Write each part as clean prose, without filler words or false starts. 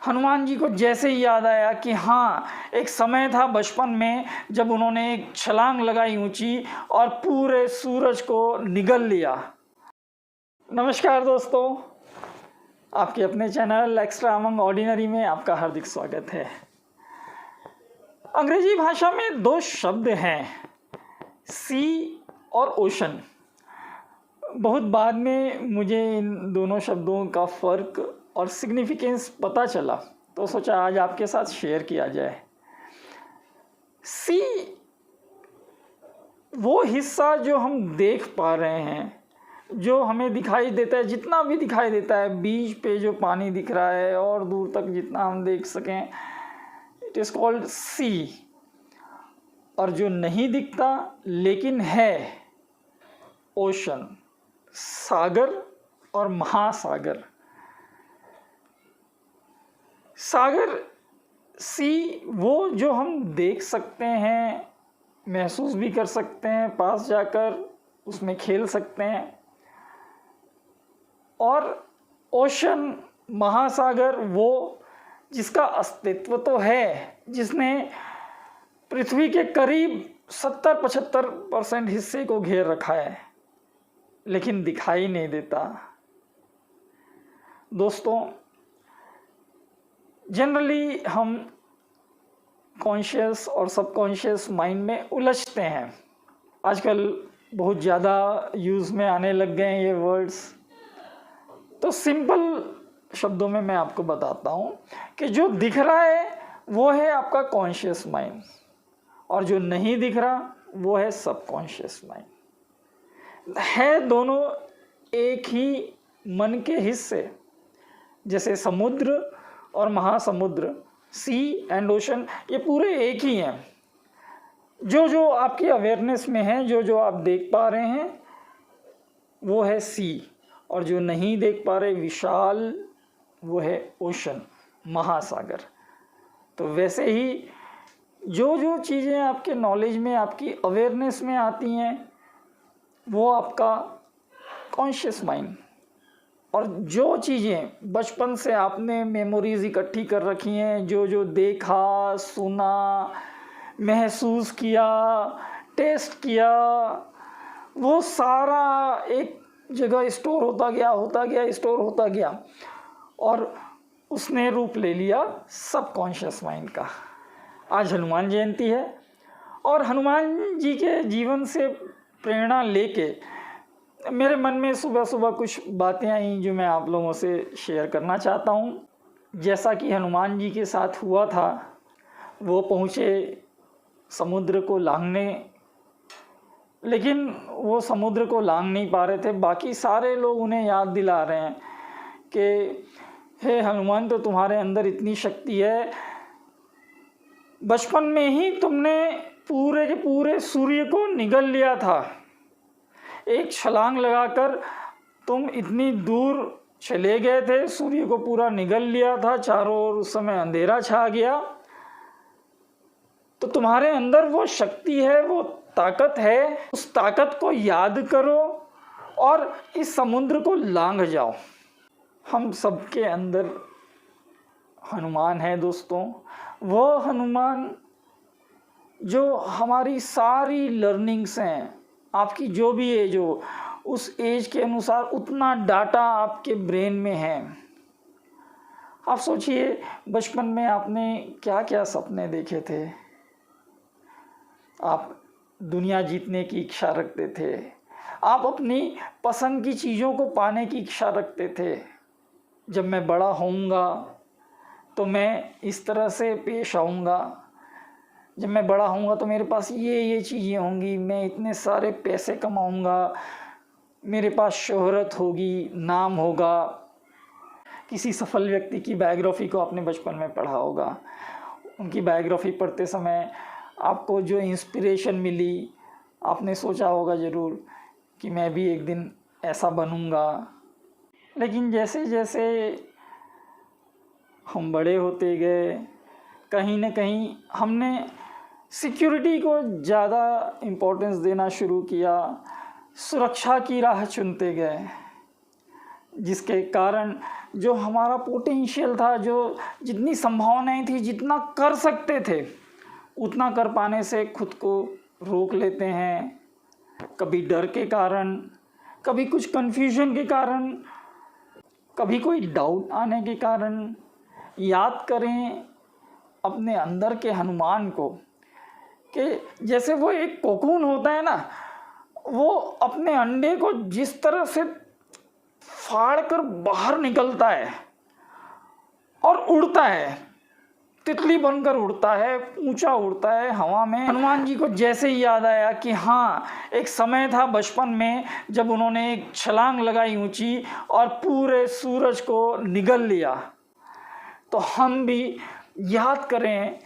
हनुमान जी को जैसे ही याद आया कि हाँ, एक समय था बचपन में जब उन्होंने एक छलांग लगाई ऊंची और पूरे सूरज को निगल लिया। नमस्कार दोस्तों, आपके अपने चैनल एक्स्ट्रा अमंग ऑर्डिनरी में आपका हार्दिक स्वागत है। अंग्रेजी भाषा में दो शब्द हैं, सी और ओशन। बहुत बाद में मुझे इन दोनों शब्दों का फ़र्क और सिग्निफिकेंस पता चला, तो सोचा आज आपके साथ शेयर किया जाए। सी वो हिस्सा जो हम देख पा रहे हैं, जो हमें दिखाई देता है, जितना भी दिखाई देता है, बीच पे जो पानी दिख रहा है और दूर तक जितना हम देख सकें, इट इज़ कॉल्ड सी। और जो नहीं दिखता लेकिन है, ओशन, सागर और महासागर। सागर, सी, वो जो हम देख सकते हैं, महसूस भी कर सकते हैं, पास जाकर उसमें खेल सकते हैं। और ओशन, महासागर, वो जिसका अस्तित्व तो है, जिसने पृथ्वी के करीब 70-75% हिस्से को घेर रखा है, लेकिन दिखाई नहीं देता। दोस्तों, जनरली हम कॉन्शियस और सबकॉन्शियस माइंड में उलझते हैं। आजकल बहुत ज़्यादा यूज़ में आने लग गए हैं ये वर्ड्स। तो सिंपल शब्दों में मैं आपको बताता हूँ कि जो दिख रहा है वो है आपका कॉन्शियस माइंड, और जो नहीं दिख रहा वो है सबकॉन्शियस माइंड। है दोनों एक ही मन के हिस्से, जैसे समुद्र और महासमुद्र, सी एंड ओशन, ये पूरे एक ही हैं। जो जो आपकी अवेयरनेस में है, जो जो आप देख पा रहे हैं, वो है सी, और जो नहीं देख पा रहे विशाल, वो है ओशन, महासागर। तो वैसे ही जो जो चीज़ें आपके नॉलेज में, आपकी अवेयरनेस में आती हैं, वो आपका कॉन्शियस माइंड। और जो चीज़ें बचपन से आपने मेमोरीज इकट्ठी कर रखी हैं, जो जो देखा, सुना, महसूस किया, टेस्ट किया, वो सारा एक जगह स्टोर होता गया और उसने रूप ले लिया सबकॉन्शियस माइंड का। आज हनुमान जयंती है, और हनुमान जी के जीवन से प्रेरणा लेके मेरे मन में सुबह सुबह कुछ बातें आई जो मैं आप लोगों से शेयर करना चाहता हूँ। जैसा कि हनुमान जी के साथ हुआ था, वो पहुँचे समुद्र को लांघने, लेकिन वो समुद्र को लांघ नहीं पा रहे थे। बाकी सारे लोग उन्हें याद दिला रहे हैं कि हे हनुमान, तो तुम्हारे अंदर इतनी शक्ति है, बचपन में ही तुमने पूरे के पूरे सूर्य को निगल लिया था। एक छलांग लगाकर तुम इतनी दूर चले गए थे, सूर्य को पूरा निगल लिया था, चारों ओर उस समय अंधेरा छा गया। तो तुम्हारे अंदर वो शक्ति है, वो ताकत है, उस ताकत को याद करो और इस समुद्र को लांघ जाओ। हम सबके अंदर हनुमान है दोस्तों, वो हनुमान जो हमारी सारी लर्निंग्स हैं, आपकी जो भी एज हो, उस एज के अनुसार उतना डाटा आपके ब्रेन में है। आप सोचिए, बचपन में आपने क्या क्या सपने देखे थे। आप दुनिया जीतने की इच्छा रखते थे, आप अपनी पसंद की चीज़ों को पाने की इच्छा रखते थे। जब मैं बड़ा होऊंगा तो मैं इस तरह से पेश आऊँगा, जब मैं बड़ा होऊंगा तो मेरे पास ये चीज़ें होंगी, मैं इतने सारे पैसे कमाऊंगा, मेरे पास शोहरत होगी, नाम होगा। किसी सफल व्यक्ति की बायोग्राफी को आपने बचपन में पढ़ा होगा। उनकी बायोग्राफी पढ़ते समय आपको जो इंस्पिरेशन मिली, आपने सोचा होगा ज़रूर कि मैं भी एक दिन ऐसा बनूंगा। लेकिन जैसे जैसे हम बड़े होते गए, कहीं ना कहीं हमने सिक्योरिटी को ज़्यादा इम्पोर्टेंस देना शुरू किया, सुरक्षा की राह चुनते गए। जिसके कारण जो हमारा पोटेंशियल था, जो जितनी संभावनाएं थी, जितना कर सकते थे उतना कर पाने से खुद को रोक लेते हैं। कभी डर के कारण, कभी कुछ कन्फ्यूजन के कारण, कभी कोई डाउट आने के कारण। याद करें अपने अंदर के हनुमान को कि जैसे वो एक कोकून होता है ना, वो अपने अंडे को जिस तरह से फाड़ कर बाहर निकलता है और उड़ता है, तितली बनकर उड़ता है, ऊंचा उड़ता है हवा में। हनुमान जी को जैसे ही याद आया कि हाँ, एक समय था बचपन में जब उन्होंने एक छलांग लगाई ऊंची और पूरे सूरज को निगल लिया, तो हम भी याद करें,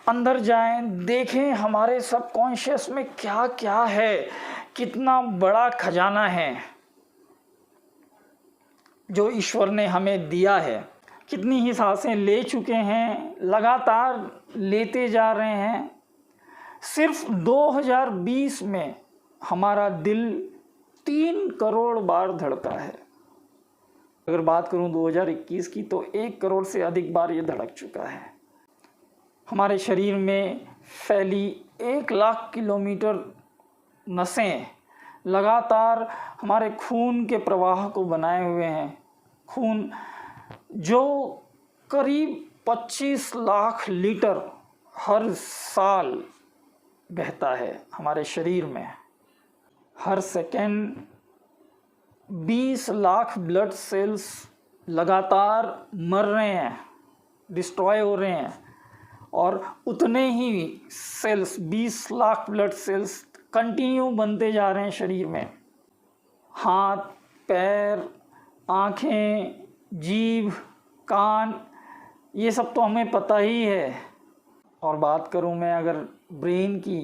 अंदर जाएं, देखें हमारे सबकॉन्शियस में क्या क्या है, कितना बड़ा खजाना है जो ईश्वर ने हमें दिया है। कितनी ही सांसें ले चुके हैं, लगातार लेते जा रहे हैं। सिर्फ 2020 में हमारा दिल 3 करोड़ बार धड़का है। अगर बात करूं 2021 की तो 1 करोड़ से अधिक बार ये धड़क चुका है। हमारे शरीर में फैली 1 लाख किलोमीटर नसें लगातार हमारे खून के प्रवाह को बनाए हुए हैं। खून जो करीब 25 लाख लीटर हर साल बहता है हमारे शरीर में। हर सेकेंड 20 लाख ब्लड सेल्स लगातार मर रहे हैं, डिस्ट्रॉय हो रहे हैं, और उतने ही cells 20 lakh blood cells continue बनते जा रहे हैं शरीर में। हाथ, पैर, आँखें, जीभ, कान, ये सब तो हमें पता ही है। और बात करूं मैं अगर ब्रेन की,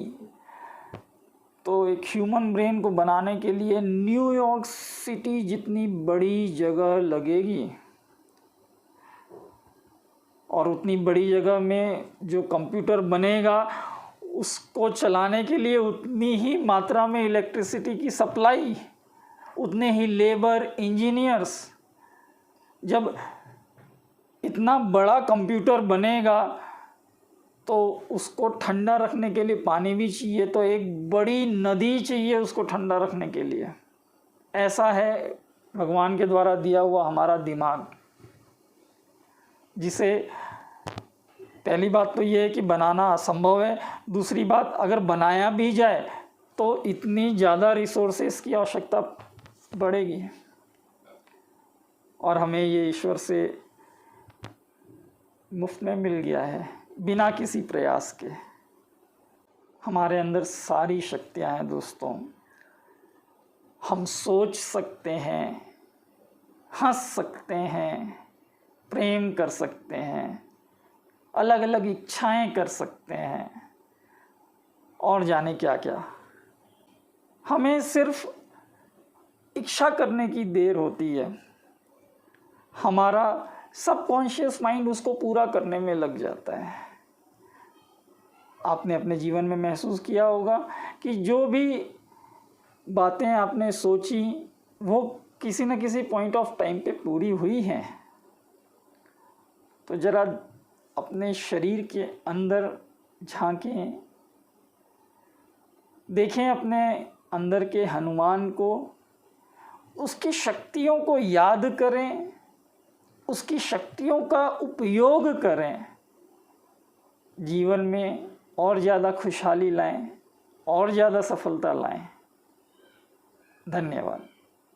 तो एक ह्यूमन ब्रेन को बनाने के लिए न्यूयॉर्क सिटी जितनी बड़ी जगह लगेगी, और उतनी बड़ी जगह में जो कंप्यूटर बनेगा उसको चलाने के लिए उतनी ही मात्रा में इलेक्ट्रिसिटी की सप्लाई, उतने ही लेबर, इंजीनियर्स। जब इतना बड़ा कंप्यूटर बनेगा तो उसको ठंडा रखने के लिए पानी भी चाहिए, तो एक बड़ी नदी चाहिए उसको ठंडा रखने के लिए। ऐसा है भगवान के द्वारा दिया हुआ हमारा दिमाग, जिसे पहली बात तो ये है कि बनाना असंभव है। दूसरी बात, अगर बनाया भी जाए तो इतनी ज़्यादा रिसोर्सेस की आवश्यकता बढ़ेगी, और हमें ये ईश्वर से मुफ्त में मिल गया है बिना किसी प्रयास के। हमारे अंदर सारी शक्तियां हैं दोस्तों। हम सोच सकते हैं, हंस सकते हैं, प्रेम कर सकते हैं, अलग अलग इच्छाएं कर सकते हैं, और जाने क्या क्या। हमें सिर्फ इच्छा करने की देर होती है, हमारा सबकॉन्शियस माइंड उसको पूरा करने में लग जाता है। आपने अपने जीवन में महसूस किया होगा कि जो भी बातें आपने सोची वो किसी न किसी पॉइंट ऑफ टाइम पे पूरी हुई हैं। तो ज़रा अपने शरीर के अंदर झांकें, देखें अपने अंदर के हनुमान को, उसकी शक्तियों को याद करें, उसकी शक्तियों का उपयोग करें, जीवन में और ज़्यादा खुशहाली लाएं, और ज़्यादा सफलता लाएं। धन्यवाद।